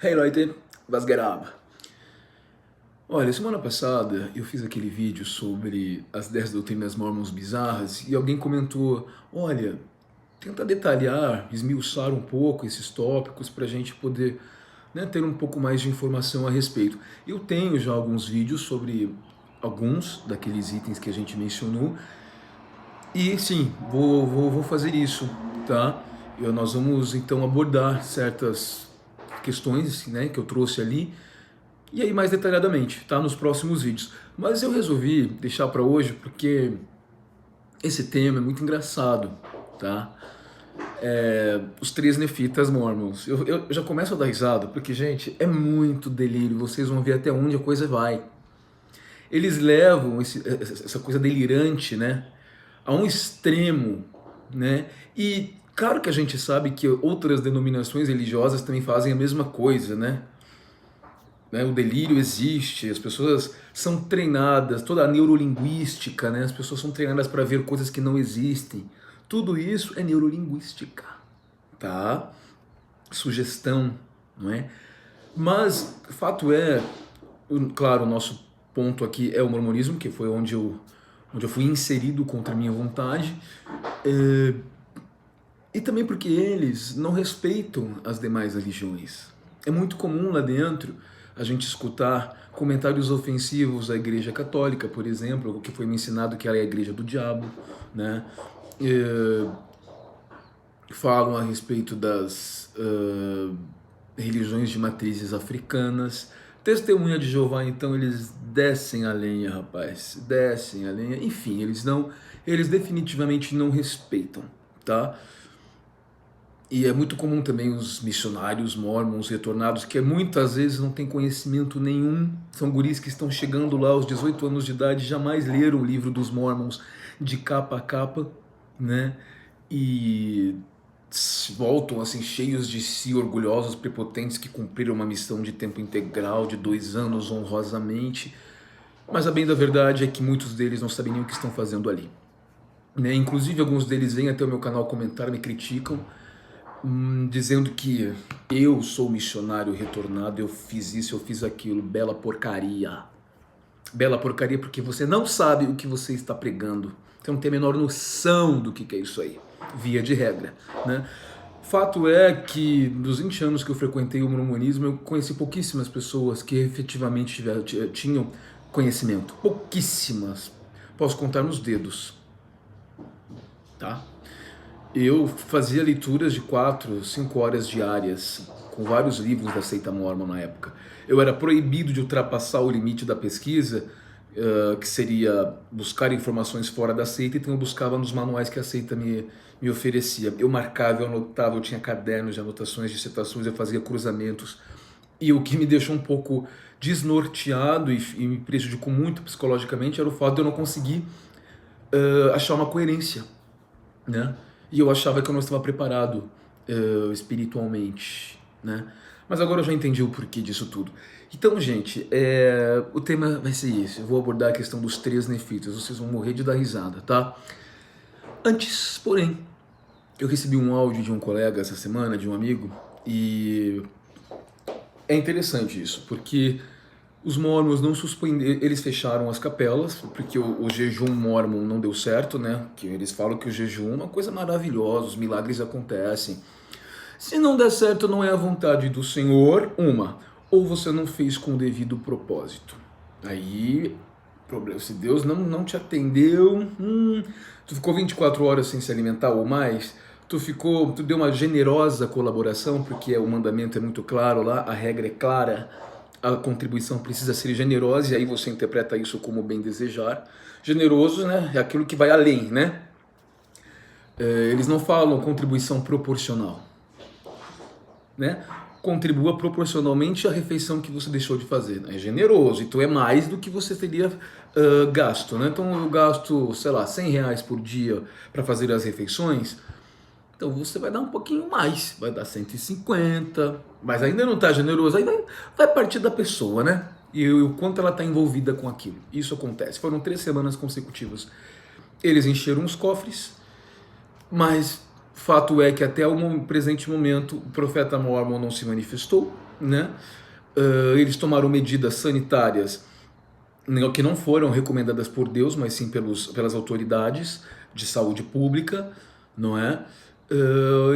Hey Leute, was geht ab? Olha, semana passada eu fiz aquele vídeo sobre as 10 doutrinas mormons bizarras e alguém comentou, olha, tenta detalhar, esmiuçar um pouco esses tópicos para a gente poder, né, ter um pouco mais de informação a respeito. Eu tenho já alguns vídeos sobre alguns daqueles itens que a gente mencionou e sim, vou fazer isso, tá? Nós vamos então abordar certas questões, né, que eu trouxe ali e aí mais detalhadamente, tá? Nos próximos vídeos. Mas eu resolvi deixar para hoje porque esse tema é muito engraçado, tá? Os três nefitas mormons. Eu já começo a dar risada porque, gente, é muito delírio. Vocês vão ver até onde a coisa vai. Eles levam essa coisa delirante, né, a um extremo, né? E claro que a gente sabe que outras denominações religiosas também fazem a mesma coisa, né? O delírio existe, as pessoas são treinadas, toda a neurolinguística, né? As pessoas são treinadas para ver coisas que não existem. Tudo isso é neurolinguística, tá? Sugestão, não é? Mas o fato é, claro, o nosso ponto aqui é o mormonismo, que foi onde eu fui inserido contra a minha vontade, e também porque eles não respeitam as demais religiões. É muito comum lá dentro a gente escutar comentários ofensivos à Igreja Católica, por exemplo, o que foi me ensinado que ela é a Igreja do Diabo, né? Falam a respeito das religiões de matrizes africanas. Testemunha de Jeová, então, eles descem a lenha, rapaz, descem a lenha. Enfim, eles definitivamente não respeitam, tá? E é muito comum também os missionários mormons retornados, que muitas vezes não têm conhecimento nenhum, são guris que estão chegando lá aos 18 anos de idade, jamais leram o livro dos mormons de capa a capa, né? E voltam assim cheios de si, orgulhosos, prepotentes, que cumpriram uma missão de tempo integral de 2 anos honrosamente. Mas a bem da verdade é que muitos deles não sabem nem o que estão fazendo ali, né? Inclusive alguns deles vêm até o meu canal comentar, me criticam, dizendo que eu sou missionário retornado, eu fiz isso, eu fiz aquilo, bela porcaria. Bela porcaria porque você não sabe o que você está pregando. Você não tem a menor noção do que é isso aí, via de regra, né? Fato é que dos 20 anos que eu frequentei o mormonismo, eu conheci pouquíssimas pessoas que efetivamente tinham conhecimento. Pouquíssimas. Posso contar nos dedos, tá? Eu fazia leituras de 4, 5 horas diárias, com vários livros da seita mormon na época. Eu era proibido de ultrapassar o limite da pesquisa, que seria buscar informações fora da seita, então eu buscava nos manuais que a seita me oferecia. Eu marcava, eu anotava, eu tinha cadernos de anotações, de citações, eu fazia cruzamentos. E o que me deixou um pouco desnorteado e me prejudicou muito psicologicamente era o fato de eu não conseguir achar uma coerência, né? E eu achava que eu não estava preparado espiritualmente, né? Mas agora eu já entendi o porquê disso tudo. Então, gente, o tema vai ser esse. Eu vou abordar a questão dos 3 nefitas. Vocês vão morrer de dar risada, tá? Antes, porém, eu recebi um áudio de um colega essa semana, de um amigo, e é interessante isso, porque os mormons não suspenderam, eles fecharam as capelas, porque o jejum mormon não deu certo, né? Que eles falam que o jejum é uma coisa maravilhosa, os milagres acontecem. Se não der certo, não é a vontade do Senhor, ou você não fez com o devido propósito. Aí, problema, se Deus não te atendeu, tu ficou 24 horas sem se alimentar ou mais, tu deu uma generosa colaboração, porque o mandamento é muito claro lá, a regra é clara, a contribuição precisa ser generosa, e aí você interpreta isso como bem desejar. Generoso, né, é aquilo que vai além, né? Eles não falam contribuição proporcional, né? Contribua proporcionalmente à refeição que você deixou de fazer. É generoso, então é mais do que você teria gasto, né? Então eu gasto, sei lá, R$ 100 por dia para fazer as refeições, então você vai dar um pouquinho mais, vai dar 150, mas ainda não está generoso, aí vai partir da pessoa, né? E o quanto ela está envolvida com aquilo. Isso acontece. Foram 3 semanas consecutivas. Eles encheram os cofres, mas Fato é que até o presente momento o profeta Mormon não se manifestou, né? Eles tomaram medidas sanitárias que não foram recomendadas por Deus, mas sim pelas autoridades de saúde pública, não é?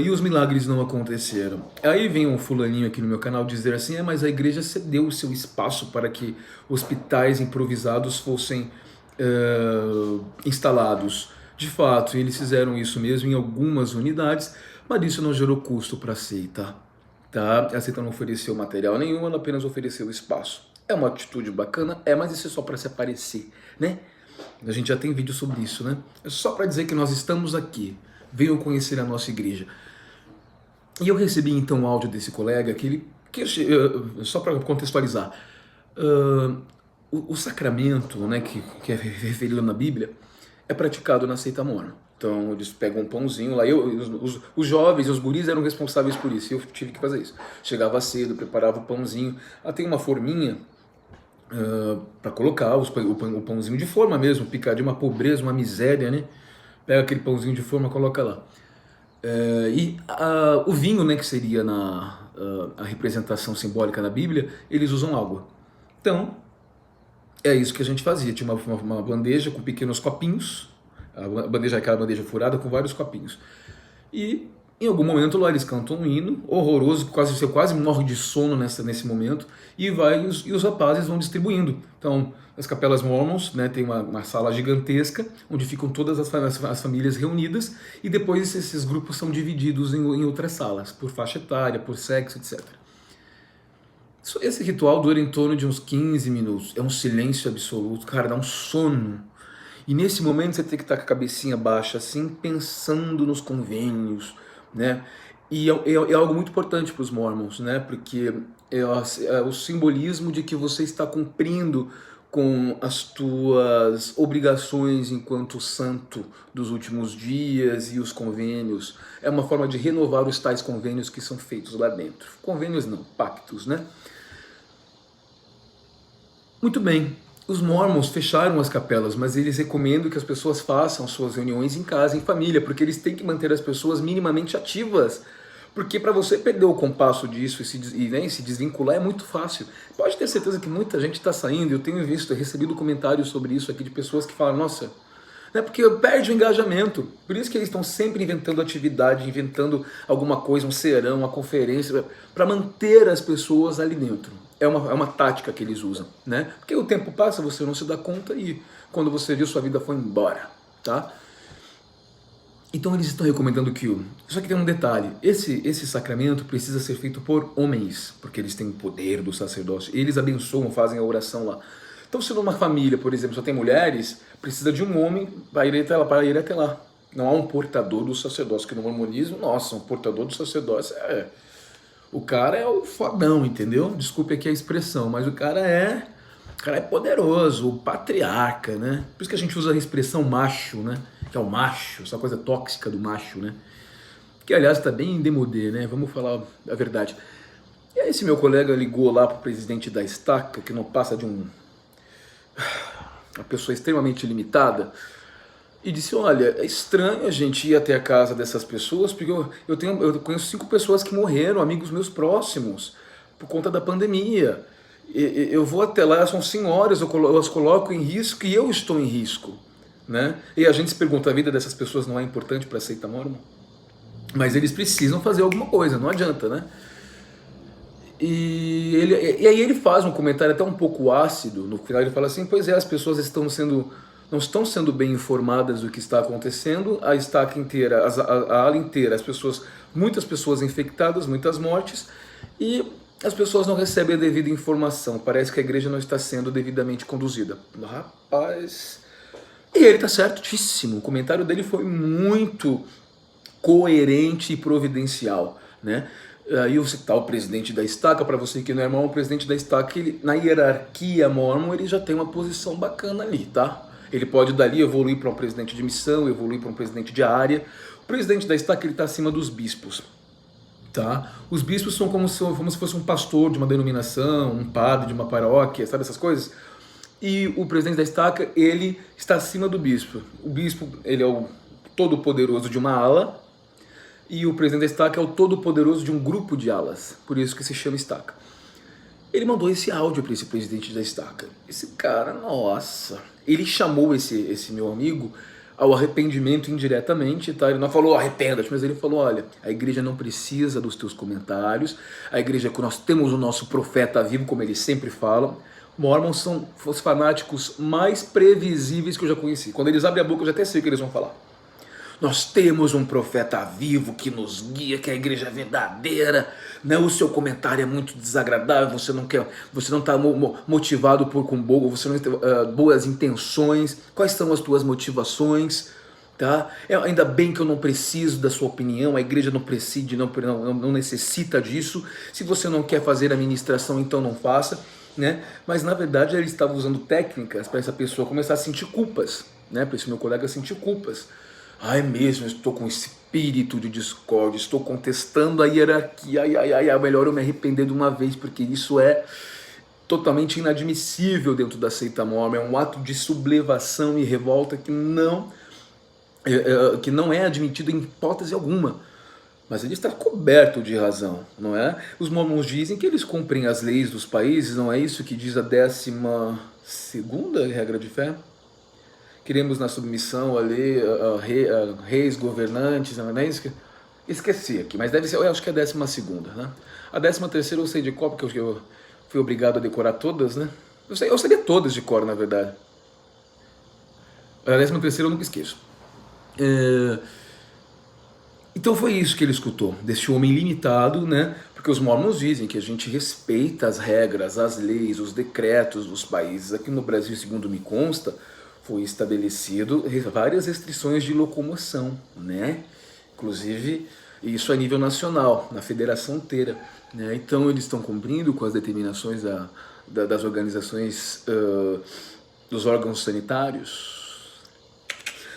E os milagres não aconteceram. Aí vem um fulaninho aqui no meu canal dizer assim, mas a igreja cedeu o seu espaço para que hospitais improvisados fossem instalados. De fato, eles fizeram isso mesmo em algumas unidades, mas isso não gerou custo para a seita. Tá? A seita não ofereceu material nenhum, ela apenas ofereceu espaço. É uma atitude bacana, mas isso é só para se aparecer, né? A gente já tem vídeo sobre isso, né? É só para dizer que nós estamos aqui, venham conhecer a nossa igreja. E eu recebi então um áudio desse colega só para contextualizar, o sacramento, né, que é referido na Bíblia, é praticado na seita mormon. Então eles pegam um pãozinho lá, os jovens, os guris eram responsáveis por isso, e eu tive que fazer isso. Chegava cedo, preparava o pãozinho, tem uma forminha para colocar o pãozinho de forma mesmo, picar de uma pobreza, uma miséria, né? Pega aquele pãozinho de forma, coloca lá. O vinho, né, que seria a representação simbólica na Bíblia, eles usam água. Então, é isso que a gente fazia. Tinha uma bandeja com pequenos copinhos, a bandeja é aquela bandeja furada com vários copinhos. E em algum momento lá eles cantam um hino horroroso, você quase morre de sono nesse momento, e os rapazes vão distribuindo. Então, as capelas mormons, né, tem uma sala gigantesca, onde ficam todas as famílias reunidas, e depois esses grupos são divididos em outras salas, por faixa etária, por sexo, etc. Esse ritual dura em torno de uns 15 minutos, é um silêncio absoluto, cara, dá um sono. E nesse momento você tem que estar com a cabecinha baixa, assim, pensando nos convênios, né? E é algo muito importante para os mormons, né? Porque é o simbolismo de que você está cumprindo com as tuas obrigações enquanto santo dos últimos dias e os convênios. É uma forma de renovar os tais convênios que são feitos lá dentro. Convênios não, pactos, né? Muito bem. Os mormons fecharam as capelas, mas eles recomendam que as pessoas façam suas reuniões em casa, em família, porque eles têm que manter as pessoas minimamente ativas. Porque para você perder o compasso disso e se desvincular é muito fácil. Pode ter certeza que muita gente está saindo, eu tenho recebido comentários sobre isso aqui de pessoas que falam, nossa, né, porque perde o engajamento. Por isso que eles estão sempre inventando atividade, inventando alguma coisa, um serão, uma conferência, para manter as pessoas ali dentro. É uma tática que eles usam, né? Porque o tempo passa, você não se dá conta e quando você viu, sua vida foi embora, tá? Então eles estão recomendando que só que tem um detalhe, esse sacramento precisa ser feito por homens, porque eles têm o poder do sacerdócio, eles abençoam, fazem a oração lá. Então se numa família, por exemplo, só tem mulheres, precisa de um homem para ir até lá. Não há um portador do sacerdócio, que no mormonismo, nossa, um portador do sacerdócio o cara é o fodão, entendeu? Desculpe aqui a expressão, mas o cara é poderoso, o patriarca, né? Por isso que a gente usa a expressão macho, né? Que é o macho, essa coisa tóxica do macho, né? Que, aliás, está bem em demodê, né? Vamos falar a verdade. E aí esse meu colega ligou lá pro presidente da estaca, que não passa de uma pessoa extremamente limitada, e disse, olha, é estranho a gente ir até a casa dessas pessoas, porque eu conheço 5 pessoas que morreram, amigos meus próximos, por conta da pandemia. Eu vou até lá, são senhoras, eu as coloco em risco e eu estou em risco, né? E a gente se pergunta, a vida dessas pessoas não é importante para a seita mormon? Mas eles precisam fazer alguma coisa, não adianta, né? E aí ele faz um comentário até um pouco ácido, no final ele fala assim, pois é, as pessoas não estão sendo bem informadas do que está acontecendo, a estaca inteira, a ala inteira, muitas pessoas infectadas, muitas mortes, e as pessoas não recebem a devida informação, parece que a igreja não está sendo devidamente conduzida. Rapaz... E ele está certíssimo, o comentário dele foi muito coerente e providencial, né? Aí eu citar o presidente da estaca, para você que não é mormon, o presidente da estaca, ele, na hierarquia mormon, ele já tem uma posição bacana ali, tá? Ele pode dali evoluir para um presidente de missão, evoluir para um presidente de área. O presidente da estaca, ele está acima dos bispos, tá? Os bispos são como se fosse um pastor de uma denominação, um padre de uma paróquia, sabe essas coisas? E o presidente da estaca, ele está acima do bispo. O bispo, ele é o todo-poderoso de uma ala, e o presidente da estaca é o todo-poderoso de um grupo de alas, por isso que se chama estaca. Ele mandou esse áudio para esse presidente da estaca. Esse cara, nossa, ele chamou esse meu amigo ao arrependimento indiretamente, tá? Ele não falou arrependa-te, mas ele falou, olha, a igreja não precisa dos teus comentários, a igreja que nós temos o nosso profeta vivo, como ele sempre fala. Mormons são os fanáticos mais previsíveis que eu já conheci. Quando eles abrem a boca, eu já até sei o que eles vão falar. Nós temos um profeta vivo que nos guia, que é a igreja verdadeira. Não, o seu comentário é muito desagradável, você não está motivado com você não tem boas intenções. Quais são as tuas motivações? Tá? Ainda bem que eu não preciso da sua opinião, a igreja não precisa, não necessita disso. Se você não quer fazer a ministração, então não faça. Né? Mas na verdade ele estava usando técnicas para essa pessoa começar a sentir culpas, né? Para esse meu colega sentir culpas. Ai mesmo, eu estou com espírito de discórdia, estou contestando a hierarquia, melhor eu me arrepender de uma vez, porque isso é totalmente inadmissível dentro da seita mórmon, é um ato de sublevação e revolta que não é admitido em hipótese alguma. Mas ele está coberto de razão, não é? Os mormons dizem que eles cumprem as leis dos países, não é isso que diz a 12ª regra de fé? Queremos na submissão ali a reis, governantes, não é isso que... Esqueci aqui, mas deve ser, eu acho que é a 12ª, né? A 13ª eu sei de cor, porque eu fui obrigado a decorar todas, né? Eu sabia todas de cor, na verdade. A 13ª eu nunca esqueço. Então foi isso que ele escutou, desse homem limitado, né? Porque os mormons dizem que a gente respeita as regras, as leis, os decretos dos países. Aqui no Brasil, segundo me consta, foi estabelecido várias restrições de locomoção, né? Inclusive, isso a nível nacional, na federação inteira, né? Então, eles estão cumprindo com as determinações das organizações, dos órgãos sanitários.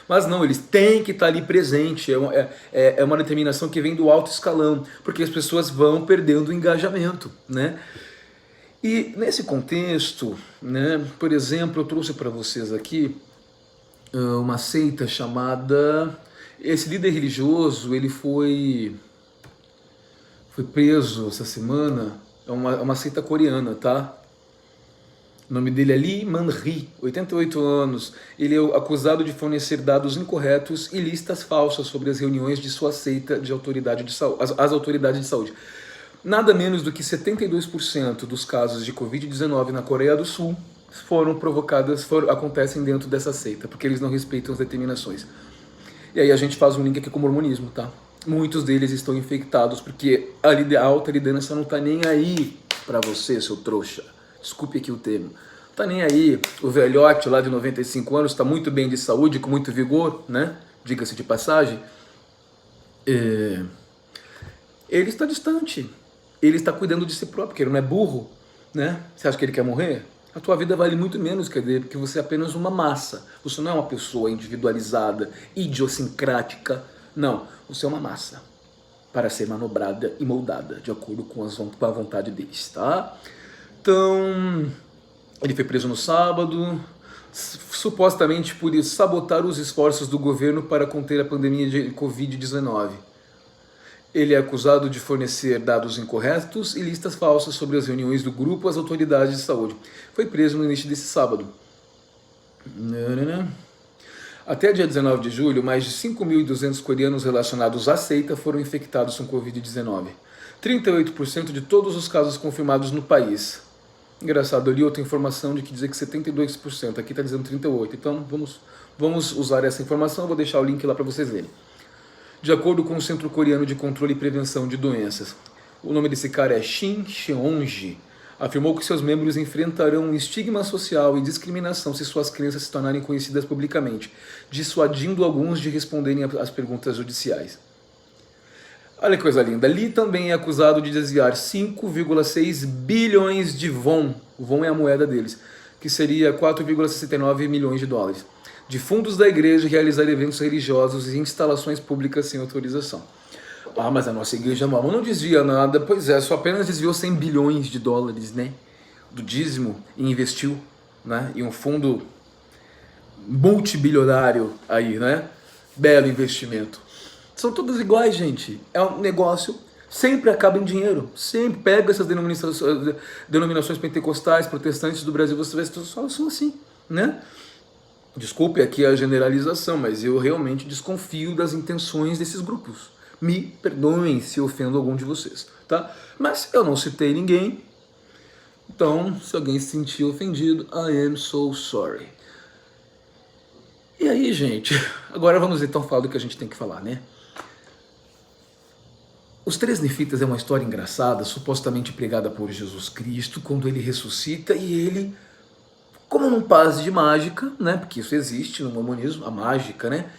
Mas não, eles têm que estar ali presente, é uma determinação que vem do alto escalão, porque as pessoas vão perdendo o engajamento, né? E nesse contexto, né, por exemplo, eu trouxe para vocês aqui uma seita chamada... Esse líder religioso, ele foi preso essa semana, é uma seita coreana, tá? O nome dele é Lee Man-ri, 88 anos. Ele é acusado de fornecer dados incorretos e listas falsas sobre as reuniões de sua seita de autoridade de saúde, as autoridades de saúde. Nada menos do que 72% dos casos de Covid-19 na Coreia do Sul acontecem dentro dessa seita, porque eles não respeitam as determinações. E aí a gente faz um link aqui com o mormonismo, tá? Muitos deles estão infectados, porque a alta liderança não tá nem aí pra você, seu trouxa. Desculpe aqui o termo. Tá nem aí. O velhote lá de 95 anos tá muito bem de saúde, com muito vigor, né? Diga-se de passagem. Ele está distante. Ele está cuidando de si próprio, porque ele não é burro, né? Você acha que ele quer morrer? A tua vida vale muito menos que a dele, porque você é apenas uma massa. Você não é uma pessoa individualizada, idiosincrática. Não, você é uma massa para ser manobrada e moldada de acordo com a vontade deles, tá? Então, ele foi preso no sábado, supostamente por sabotar os esforços do governo para conter a pandemia de Covid-19. Ele é acusado de fornecer dados incorretos e listas falsas sobre as reuniões do grupo às autoridades de saúde. Foi preso no início desse sábado. Até dia 19 de julho, mais de 5.200 coreanos relacionados à seita foram infectados com Covid-19. 38% de todos os casos confirmados no país. Engraçado, eu li outra informação de que dizer que 72%, aqui está dizendo 38%. Então vamos usar essa informação, eu vou deixar o link lá para vocês verem. De acordo com o Centro Coreano de Controle e Prevenção de Doenças, o nome desse cara é Shin Cheong-ji, afirmou que seus membros enfrentarão um estigma social e discriminação se suas crenças se tornarem conhecidas publicamente, dissuadindo alguns de responderem às perguntas judiciais. Olha que coisa linda. Lee também é acusado de desviar 5,6 bilhões de won, o won é a moeda deles, que seria 4,69 milhões de dólares, de fundos da igreja e realizar eventos religiosos e instalações públicas sem autorização. Ah, mas a nossa igreja mormon não desvia nada. Pois é, só apenas desviou 100 bilhões de dólares, né, do dízimo e investiu, né, em um fundo multibilionário aí, né, belo investimento. São todas iguais, gente. É um negócio, sempre acaba em dinheiro. Sempre pega essas denominações pentecostais, protestantes do Brasil, você vê que só são assim, né? Desculpe aqui a generalização, mas eu realmente desconfio das intenções desses grupos. Me perdoem se eu ofendo algum de vocês, tá? Mas eu não citei ninguém, então se alguém se sentir ofendido, I am so sorry. E aí, gente, agora vamos então falar do que a gente tem que falar, né? Os três nefitas é uma história engraçada, supostamente pregada por Jesus Cristo, quando ele ressuscita e ele, como num passe de mágica, né? Porque isso existe no mormonismo, a mágica, né?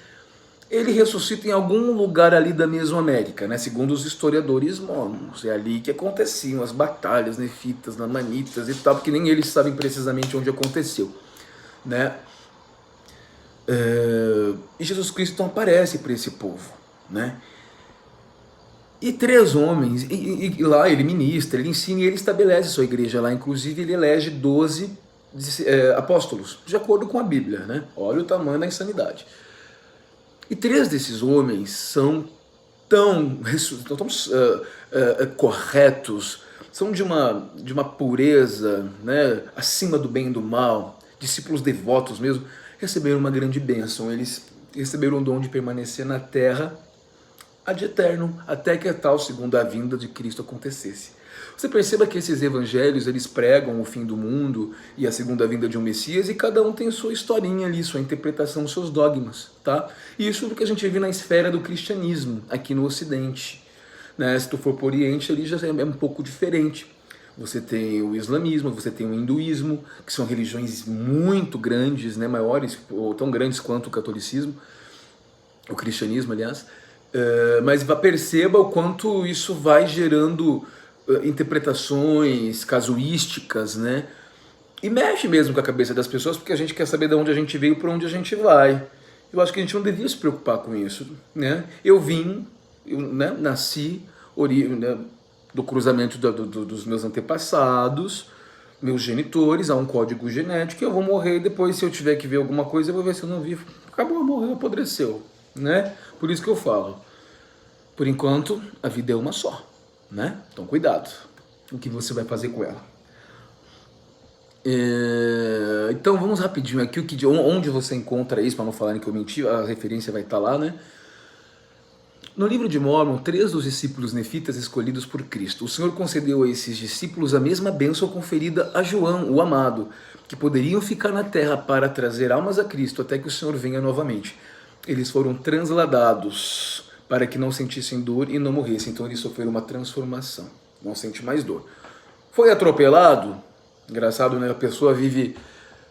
Ele ressuscita em algum lugar ali da Mesoamérica, né? Segundo os historiadores mormons. É ali que aconteciam as batalhas nefitas, lamanitas e tal, porque nem eles sabem precisamente onde aconteceu, né? E Jesus Cristo então aparece para esse povo, né? E três homens, e lá ele ministra, ele ensina e ele estabelece sua igreja lá. Inclusive ele elege 12 apóstolos, de acordo com a Bíblia, né? Olha o tamanho da insanidade. E três desses homens são tão corretos, são de uma pureza, né? Acima do bem e do mal, discípulos devotos mesmo, receberam uma grande bênção. Eles receberam o dom de permanecer na terra ad eterno, até que a tal segunda vinda de Cristo acontecesse. Você perceba que esses evangelhos, eles pregam o fim do mundo e a segunda vinda de um Messias, e cada um tem sua historinha ali, sua interpretação, seus dogmas, tá? E isso é o que a gente vê na esfera do cristianismo, aqui no Ocidente, né? Se tu for para o Oriente, ali já é um pouco diferente. Você tem o islamismo, você tem o hinduísmo, que são religiões muito grandes, né? Maiores, ou tão grandes quanto o catolicismo, o cristianismo, aliás. Mas perceba o quanto isso vai gerando interpretações casuísticas, né? E mexe mesmo com a cabeça das pessoas, porque a gente quer saber de onde a gente veio e para onde a gente vai. Eu acho que a gente não devia se preocupar com isso, né? Eu nasci né, do cruzamento dos meus antepassados, meus genitores, há um código genético, eu vou morrer e depois, se eu tiver que ver alguma coisa, eu vou ver se eu não vi. Acabou, morreu, apodreceu, né? Por isso que eu falo, por enquanto, a vida é uma só, né? Então cuidado, o que você vai fazer com ela. Então vamos rapidinho aqui, onde você encontra isso, para não falarem que eu menti, a referência vai estar lá, né? No livro de Mórmon, 3 dos discípulos nefitas escolhidos por Cristo. O Senhor concedeu a esses discípulos a mesma bênção conferida a João, o amado, que poderiam ficar na terra para trazer almas a Cristo até que o Senhor venha novamente. Eles foram transladados para que não sentissem dor e não morressem. Então eles sofreram uma transformação, não sente mais dor. Foi atropelado? Engraçado, né? A pessoa vive,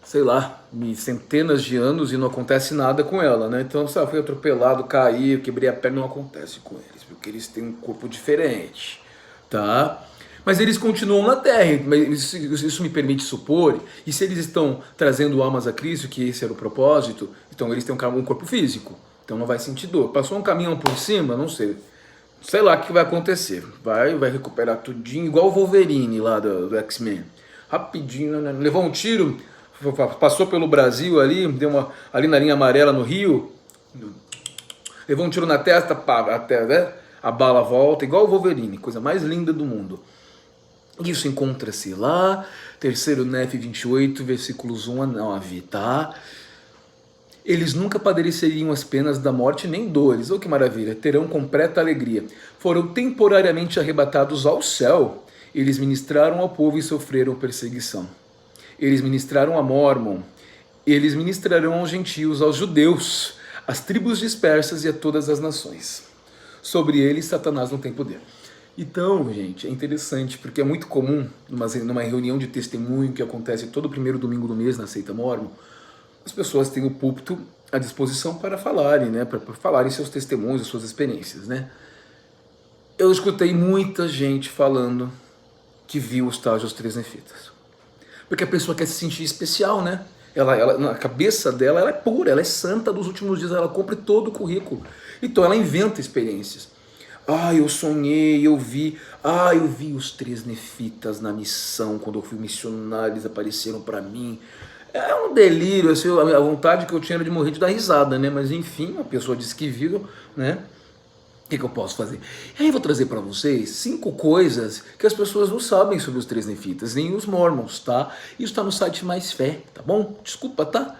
sei lá, centenas de anos e não acontece nada com ela, né? Então, se ela foi atropelado, caiu, quebrei a perna, não acontece com eles, porque eles têm um corpo diferente, tá? Mas eles continuam na Terra, mas isso me permite supor, e se eles estão trazendo almas a Cristo, que esse era o propósito, então eles têm um corpo físico, então não vai sentir dor. Passou um caminhão por cima, não sei lá o que vai acontecer, vai recuperar tudinho, igual o Wolverine lá do X-Men, rapidinho, né? Levou um tiro, passou pelo Brasil ali, ali na linha amarela no Rio, levou um tiro na testa, até, né? A bala volta, igual o Wolverine, coisa mais linda do mundo. Isso encontra-se lá, 3º Nef 28, versículos 1 a 9, tá? Eles nunca padeceriam as penas da morte nem dores, oh que maravilha, terão completa alegria. Foram temporariamente arrebatados ao céu, eles ministraram ao povo e sofreram perseguição. Eles ministraram a Mórmon, eles ministrarão aos gentios, aos judeus, às tribos dispersas e a todas as nações. Sobre eles, Satanás não tem poder. Então, gente, é interessante, porque é muito comum, numa reunião de testemunho que acontece todo primeiro domingo do mês na seita Mórmon, as pessoas têm o púlpito à disposição para falarem, né, para falarem seus testemunhos, suas experiências, né. Eu escutei muita gente falando que viu os tais dos 3 nefitas. Porque a pessoa quer se sentir especial, né? Ela, na cabeça dela, ela é pura, ela é santa dos últimos dias, ela cumpre todo o currículo. Então ela inventa experiências. Eu sonhei, eu vi os 3 nefitas na missão, quando eu fui missionário, eles apareceram para mim. É um delírio, assim, a vontade que eu tinha era de morrer de dar risada, né? Mas enfim, a pessoa disse que viu, né? O que eu posso fazer? E aí eu vou trazer para vocês 5 coisas que as pessoas não sabem sobre os três nefitas, nem os mormons, tá? Isso está no site Mais Fé, tá bom? Desculpa, tá?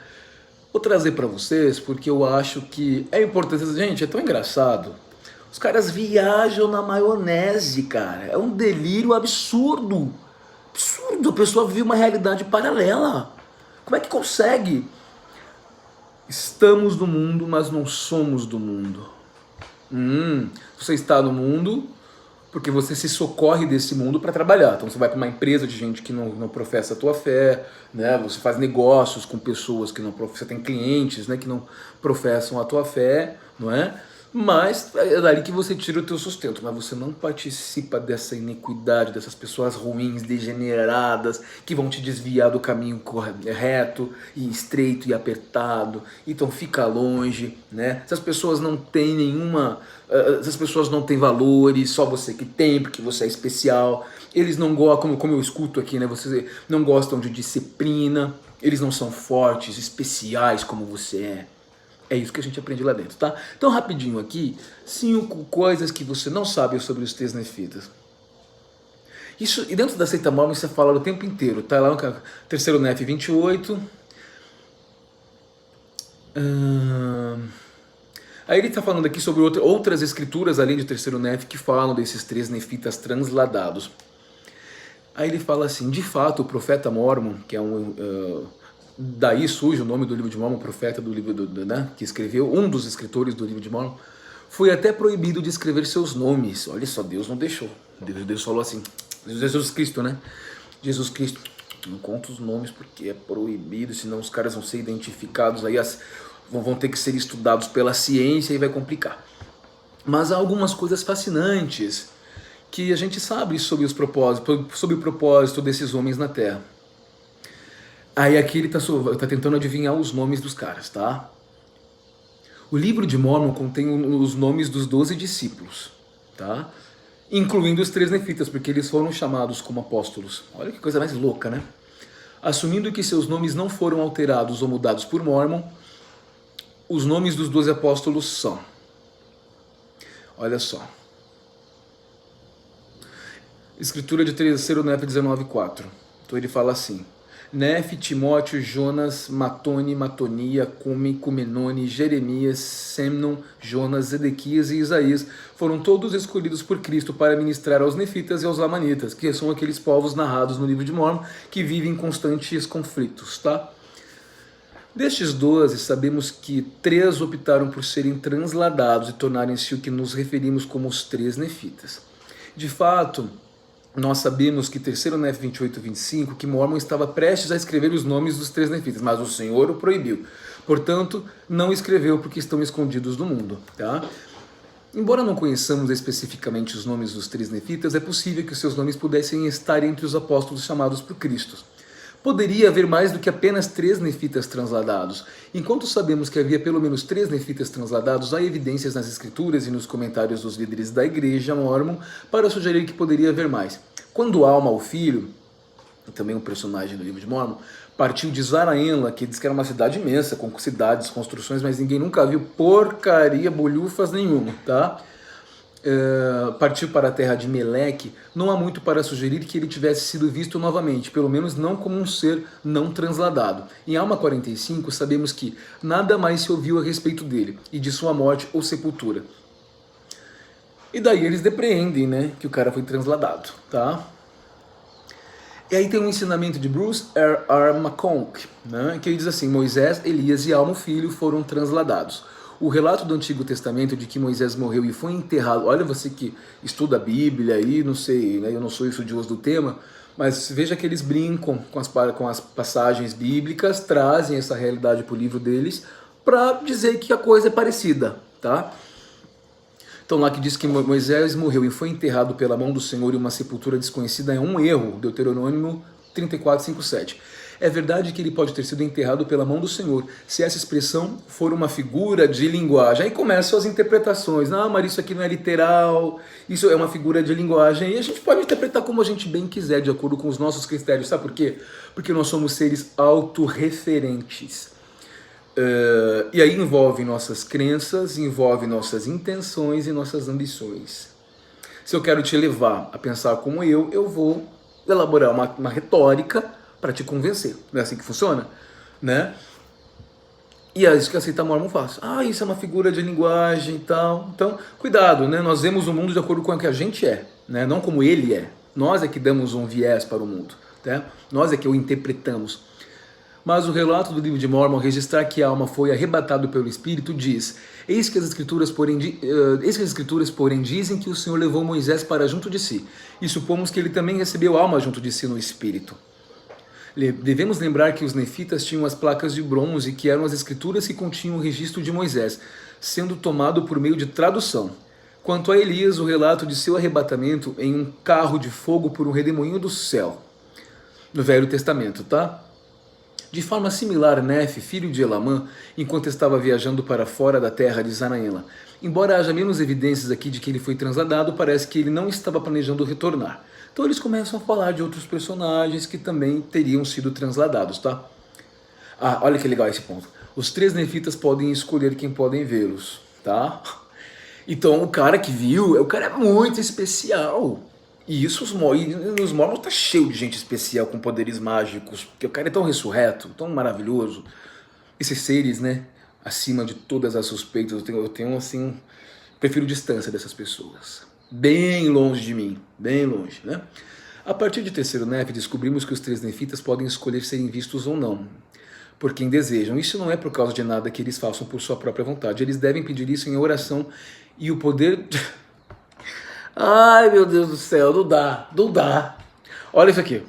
Vou trazer para vocês porque eu acho que é importante. Gente, é tão engraçado. Os caras viajam na maionese, cara. É um delírio absurdo. Absurdo. A pessoa vive uma realidade paralela. Como é que consegue? Estamos no mundo, mas não somos do mundo. Você está no mundo porque você se socorre desse mundo para trabalhar. Então você vai para uma empresa de gente que não professa a tua fé, né? Você faz negócios com pessoas que não professam, você tem clientes, né, que não professam a tua fé, não é? Mas é dali que você tira o teu sustento, mas você não participa dessa iniquidade, dessas pessoas ruins, degeneradas, que vão te desviar do caminho reto e estreito e apertado, então fica longe, né? Essas pessoas não têm nenhuma, essas pessoas não têm valores, só você que tem, porque você é especial. Eles não gostam, como eu escuto aqui, né? Vocês não gostam de disciplina, eles não são fortes, especiais como você é. É isso que a gente aprende lá dentro, tá? Então, rapidinho aqui, 5 coisas que você não sabe sobre os três nefitas. Isso, e dentro da seita mormon você fala o tempo inteiro, tá? Lá no terceiro Nef 28. Aí ele está falando aqui sobre outras escrituras, além de terceiro Nef, que falam desses três nefitas transladados. Aí ele fala assim, de fato, o profeta Mormon, que é daí surge o nome do livro de Mormon, profeta do livro né, que escreveu, um dos escritores do livro de Mormon, foi até proibido de escrever seus nomes. Olha só, Deus não deixou. Deus falou assim, Jesus Cristo, né? Jesus Cristo, não conta os nomes porque é proibido, senão os caras vão ser identificados, aí vão ter que ser estudados pela ciência e vai complicar. Mas há algumas coisas fascinantes que a gente sabe sobre sobre o propósito desses homens na Terra. Aí aqui ele tá tentando adivinhar os nomes dos caras, tá? O livro de Mormon contém os nomes dos 12 discípulos, tá? Incluindo os três nefitas, porque eles foram chamados como apóstolos. Olha que coisa mais louca, né? Assumindo que seus nomes não foram alterados ou mudados por Mormon, os nomes dos 12 apóstolos são... Olha só. Escritura de 3º Nef 19:4. Então ele fala assim... Nef, Timóteo, Jonas, Matone, Matonia, Cume, Cumenone, Jeremias, Semnon, Jonas, Zedequias e Isaías foram todos escolhidos por Cristo para ministrar aos nefitas e aos lamanitas, que são aqueles povos narrados no livro de Mormon que vivem em constantes conflitos, tá? Destes 12, sabemos que 3 optaram por serem transladados e tornarem-se o que nos referimos como os 3 nefitas. De fato, nós sabemos que 3º Nef 28:25, que Mormon estava prestes a escrever os nomes dos 3 nefitas, mas o Senhor o proibiu. Portanto, não escreveu porque estão escondidos do mundo, tá? Embora não conheçamos especificamente os nomes dos 3 nefitas, é possível que os seus nomes pudessem estar entre os apóstolos chamados por Cristo. Poderia haver mais do que apenas 3 nefitas transladados. Enquanto sabemos que havia pelo menos 3 nefitas transladados, há evidências nas escrituras e nos comentários dos líderes da igreja Mormon para sugerir que poderia haver mais. Quando Alma, o filho, também um personagem do livro de Mormon, partiu de Zarahemla, que diz que era uma cidade imensa, com cidades, construções, mas ninguém nunca viu porcaria, bolhufas nenhuma, tá? Partiu para a terra de Meleque, não há muito para sugerir que ele tivesse sido visto novamente, pelo menos não como um ser não transladado. Em Alma 45, sabemos que nada mais se ouviu a respeito dele, e de sua morte ou sepultura. E daí eles depreendem, né, que o cara foi transladado, tá? E aí tem um ensinamento de Bruce R. McConkie, né, que ele diz assim, Moisés, Elias e Alma, o filho, foram transladados. O relato do Antigo Testamento de que Moisés morreu e foi enterrado, olha você que estuda a Bíblia aí, não sei, né, eu não sou estudioso do tema, mas veja que eles brincam com as passagens bíblicas, trazem essa realidade para o livro deles, para dizer que a coisa é parecida, tá? Então lá que diz que Moisés morreu e foi enterrado pela mão do Senhor em uma sepultura desconhecida é um erro, Deuteronômio 34:5-7. É verdade que ele pode ter sido enterrado pela mão do Senhor, se essa expressão for uma figura de linguagem. Aí começam as interpretações. Não, mas isso aqui não é literal, isso é uma figura de linguagem. E a gente pode interpretar como a gente bem quiser, de acordo com os nossos critérios. Sabe por quê? Porque nós somos seres autorreferentes. E aí envolve nossas crenças, envolve nossas intenções e nossas ambições. Se eu quero te levar a pensar como eu vou elaborar uma retórica para te convencer. Não é assim que funciona? Né? E é isso que a seita mormon faz. Isso é uma figura de linguagem e tal. Então, cuidado, né? Nós vemos o mundo de acordo com o que a gente é, né? Não como ele é. Nós é que damos um viés para o mundo, né? Nós é que o interpretamos. Mas o relato do livro de Mormon, registrar que a alma foi arrebatada pelo Espírito, diz: eis que as escrituras, porém, dizem que o Senhor levou Moisés para junto de si, e supomos que ele também recebeu alma junto de si no Espírito. Devemos lembrar que os nefitas tinham as placas de bronze, que eram as escrituras que continham o registro de Moisés, sendo tomado por meio de tradução. Quanto a Elias, o relato de seu arrebatamento em um carro de fogo por um redemoinho do céu, no Velho Testamento, tá? De forma similar, Nefe, filho de Elamã, enquanto estava viajando para fora da terra de Zanaela. Embora haja menos evidências aqui de que ele foi transladado, parece que ele não estava planejando retornar. Então eles começam a falar de outros personagens que também teriam sido transladados, tá? Olha que legal esse ponto. Os 3 nefitas podem escolher quem podem vê-los, tá? Então o cara que viu, o cara é muito especial. E isso, os Mormons tá cheio de gente especial com poderes mágicos, porque o cara é tão ressurreto, tão maravilhoso. Esses seres, né, acima de todas as suspeitas, eu tenho assim, prefiro distância dessas pessoas. Bem longe de mim, bem longe, né? A partir de terceiro Nefe, descobrimos que os 3 nefitas podem escolher serem vistos ou não, por quem desejam. Isso não é por causa de nada que eles façam por sua própria vontade. Eles devem pedir isso em oração e o poder... Ai, meu Deus do céu, não dá. Olha isso aqui.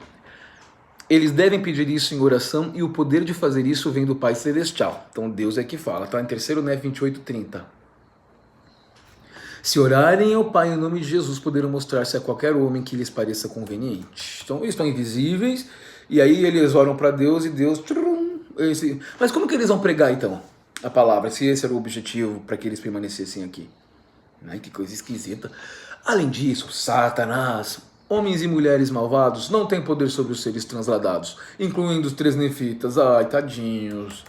Eles devem pedir isso em oração e o poder de fazer isso vem do Pai Celestial. Então Deus é que fala, tá? Em 3 Nefe 28:30. Se orarem ao Pai em nome de Jesus, poderão mostrar-se a qualquer homem que lhes pareça conveniente. Então eles estão invisíveis, e aí eles oram para Deus e Deus... Mas como que eles vão pregar então a palavra, se esse era o objetivo para que eles permanecessem aqui? Ai, que coisa esquisita. Além disso, Satanás, homens e mulheres malvados, não têm poder sobre os seres transladados, incluindo os 3 nefitas. Ai, tadinhos.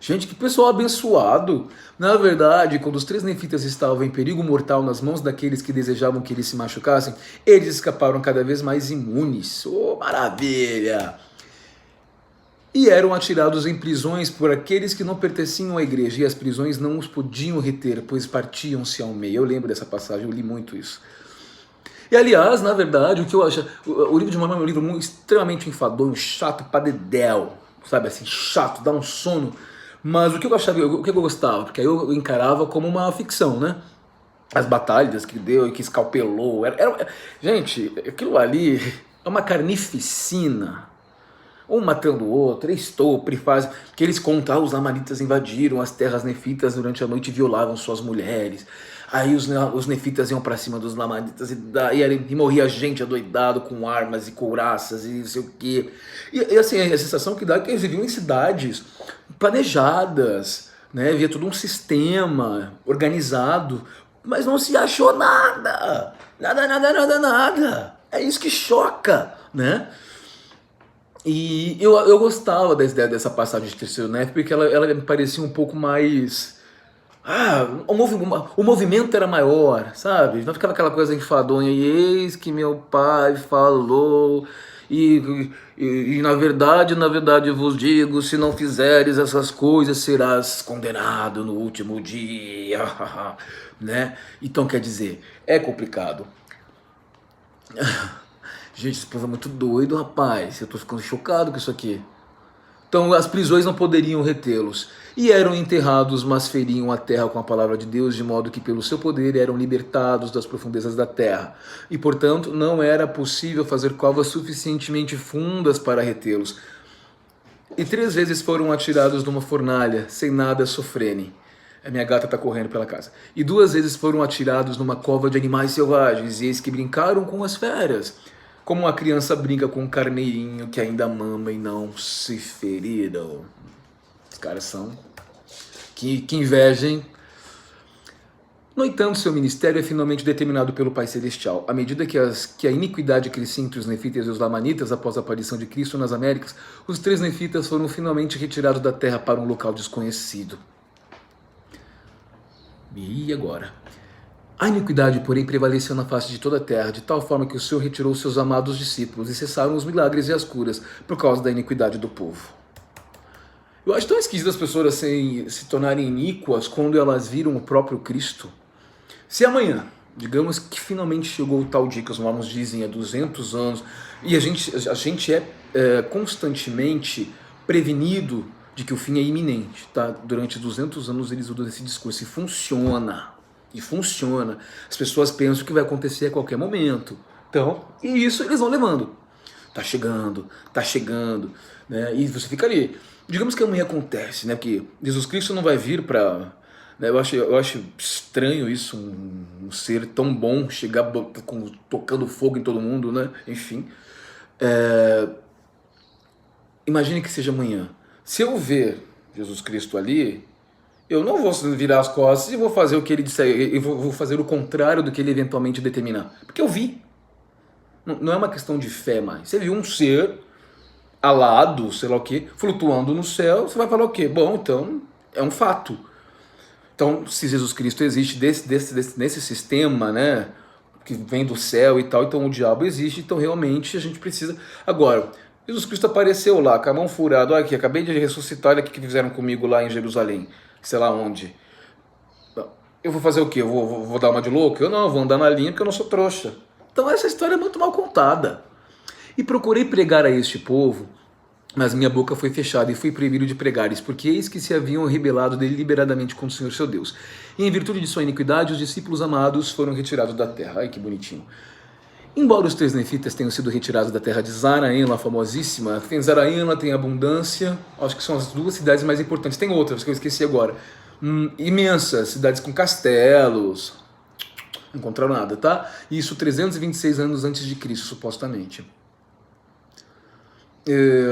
Gente, que pessoal abençoado. Na verdade, quando os 3 nefitas estavam em perigo mortal nas mãos daqueles que desejavam que eles se machucassem, eles escaparam cada vez mais imunes. Oh, maravilha! E eram atirados em prisões por aqueles que não pertenciam à igreja, e as prisões não os podiam reter, pois partiam-se ao meio. Eu lembro dessa passagem, eu li muito isso. E aliás, na verdade, o que eu acho, o livro de Mormon é um livro extremamente enfadonho, chato pra dedéu, sabe assim, chato, dá um sono. Mas o que eu achava, o que eu gostava, porque aí eu encarava como uma ficção, né? As batalhas que deu e que escalpelou, gente, aquilo ali é uma carnificina. Um matando o outro, estupro, faz que eles contam, os lamanitas invadiram as terras nefitas durante a noite e violavam suas mulheres. Aí os nefitas iam pra cima dos lamanitas e morria gente adoidado com armas e couraças e não sei o quê. E assim, a sensação que dá é que eles viviam em cidades planejadas, né? Havia todo um sistema organizado, mas não se achou nada. Nada. É isso que choca, né? E eu gostava da ideia dessa passagem de terceiro Nefe, porque ela me parecia um pouco mais... o movimento era maior, sabe? Não ficava aquela coisa enfadonha, e eis que meu pai falou, e na verdade eu vos digo, se não fizeres essas coisas, serás condenado no último dia, né? Então, quer dizer, é complicado. Gente, esse povo é muito doido, rapaz. Eu tô ficando chocado com isso aqui. Então as prisões não poderiam retê-los. E eram enterrados, mas feriam a terra com a palavra de Deus, de modo que pelo seu poder eram libertados das profundezas da terra. E portanto não era possível fazer covas suficientemente fundas para retê-los. E 3 vezes foram atirados numa fornalha, sem nada sofrerem. A minha gata tá correndo pela casa. E 2 vezes foram atirados numa cova de animais selvagens, e eis que brincaram com as feras. Como uma criança brinca com um carneirinho que ainda mama e não se feriram. Os caras são... Que invejem. No entanto, seu ministério é finalmente determinado pelo Pai Celestial. À medida que a iniquidade crescia entre os nefitas e os lamanitas após a aparição de Cristo nas Américas, os 3 nefitas foram finalmente retirados da terra para um local desconhecido. E agora? A iniquidade, porém, prevaleceu na face de toda a terra, de tal forma que o Senhor retirou seus amados discípulos e cessaram os milagres e as curas por causa da iniquidade do povo. Eu acho tão esquisito as pessoas se tornarem iníquas quando elas viram o próprio Cristo. Se amanhã, digamos que finalmente chegou o tal dia que os mormons dizem há 200 anos, e a gente é constantemente prevenido de que o fim é iminente, tá? Durante 200 anos eles usam esse discurso e funciona. E funciona. As pessoas pensam que vai acontecer a qualquer momento. Então, e isso eles vão levando. Tá chegando, né? E você fica ali. Digamos que amanhã acontece, né? Porque Jesus Cristo não vai vir para... Eu acho estranho isso, um ser tão bom chegar tocando fogo em todo mundo, né? Enfim. Imagine que seja amanhã. Se eu ver Jesus Cristo ali, eu não vou virar as costas e vou fazer o que ele disser, eu vou fazer o contrário do que ele eventualmente determinar. Porque eu vi. Não é uma questão de fé mais. Você viu um ser alado, sei lá o que, flutuando no céu, você vai falar o quê? Bom, então é um fato. Então, se Jesus Cristo existe nesse sistema, né, que vem do céu e tal, então o diabo existe, então realmente a gente precisa... Agora, Jesus Cristo apareceu lá, com a mão furada, olha aqui, acabei de ressuscitar, olha o que fizeram comigo lá em Jerusalém, sei lá onde. Eu vou fazer o quê? Eu vou dar uma de louco? Eu não, vou andar na linha porque eu não sou trouxa. Então essa história é muito mal contada. E procurei pregar a este povo, mas minha boca foi fechada e fui proibido de pregares, porque eis que se haviam rebelado deliberadamente contra o Senhor seu Deus. E em virtude de sua iniquidade, os discípulos amados foram retirados da terra. Ai, que bonitinho. Embora os 3 nefitas tenham sido retirados da terra de Zaraena, famosíssima, tem Zaraena, tem Abundância, acho que são as 2 cidades mais importantes. Tem outras que eu esqueci agora. Imensas, cidades com castelos. Não encontraram nada, tá? Isso 326 anos antes de Cristo, supostamente.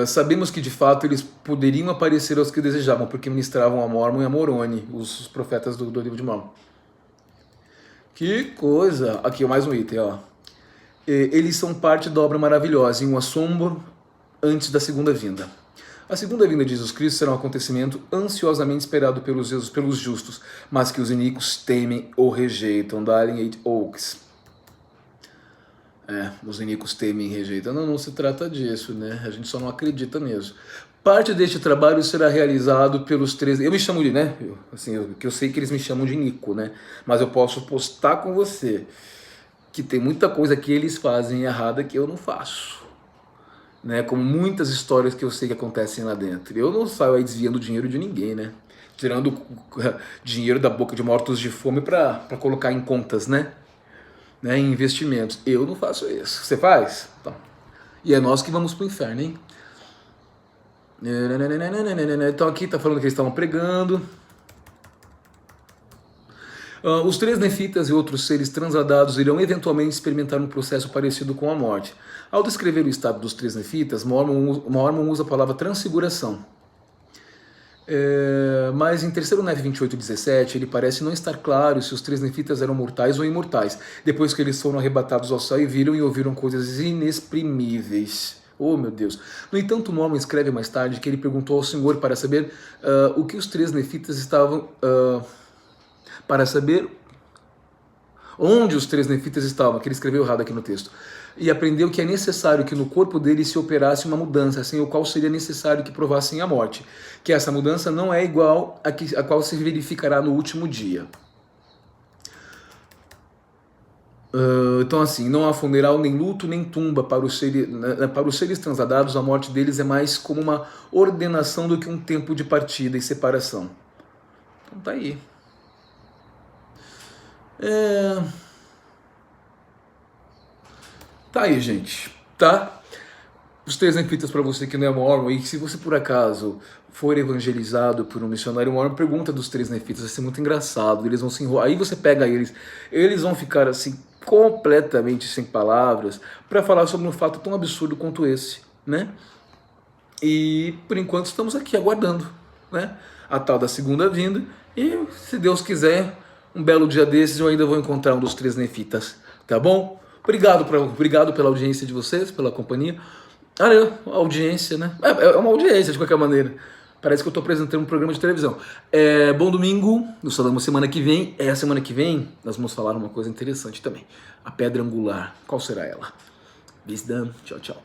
Sabemos que de fato eles poderiam aparecer aos que desejavam, porque ministravam a Mormon e a Moroni, os profetas do livro de Mormon. Que coisa! Aqui, mais um item, ó. Eles são parte da obra maravilhosa, em um assombro antes da segunda vinda. A segunda vinda de Jesus Cristo será um acontecimento ansiosamente esperado pelos justos, mas que os iníquos temem ou rejeitam. Darling H. Oaks. Os iníquos temem e rejeitam. Não se trata disso, né? A gente só não acredita mesmo. Parte deste trabalho será realizado pelos 3... Eu me chamo de, né? Eu sei que eles me chamam de iníquo, né? Mas eu posso postar com você que tem muita coisa que eles fazem errada que eu não faço. Né? Como muitas histórias que eu sei que acontecem lá dentro. Eu não saio aí desviando dinheiro de ninguém, né? Tirando dinheiro da boca de mortos de fome para colocar em contas, né? Em investimentos. Eu não faço isso. Você faz? Então. E é nós que vamos pro inferno, hein? Então aqui tá falando que eles estavam pregando. Os 3 nefitas e outros seres transladados irão eventualmente experimentar um processo parecido com a morte. Ao descrever o estado dos 3 nefitas, Mormon usa a palavra transfiguração. Mas em 3 Nef 28:17 ele parece não estar claro se os 3 nefitas eram mortais ou imortais, depois que eles foram arrebatados ao céu e viram e ouviram coisas inexprimíveis. Oh meu Deus! No entanto, Mormon escreve mais tarde que ele perguntou ao Senhor para saber o que os 3 nefitas estavam... para saber onde os 3 nefitas estavam, que ele escreveu errado aqui no texto. E aprendeu que é necessário que no corpo dele se operasse uma mudança, sem o qual seria necessário que provassem a morte. Que essa mudança não é igual a qual se verificará no último dia. Então assim, não há funeral, nem luto, nem tumba para os seres transladados. A morte deles é mais como uma ordenação do que um tempo de partida e separação. Então tá aí. Tá aí, gente, tá? Os 3 nefitas para você que não é Mormon, e se você por acaso for evangelizado por um missionário Mormon, pergunta dos 3 nefitas, vai ser muito engraçado, eles vão se enrolar, aí você pega eles vão ficar assim, completamente sem palavras, para falar sobre um fato tão absurdo quanto esse, né? E por enquanto estamos aqui aguardando, né? A tal da segunda vinda, e se Deus quiser, um belo dia desses eu ainda vou encontrar um dos 3 nefitas, tá bom? Obrigado pela audiência de vocês, pela companhia. Ah, não, audiência, né? É uma audiência de qualquer maneira. Parece que eu tô apresentando um programa de televisão. Bom domingo, nos falamos semana que vem. A semana que vem nós vamos falar uma coisa interessante também. A pedra angular, qual será ela? Wisdom, tchau, tchau.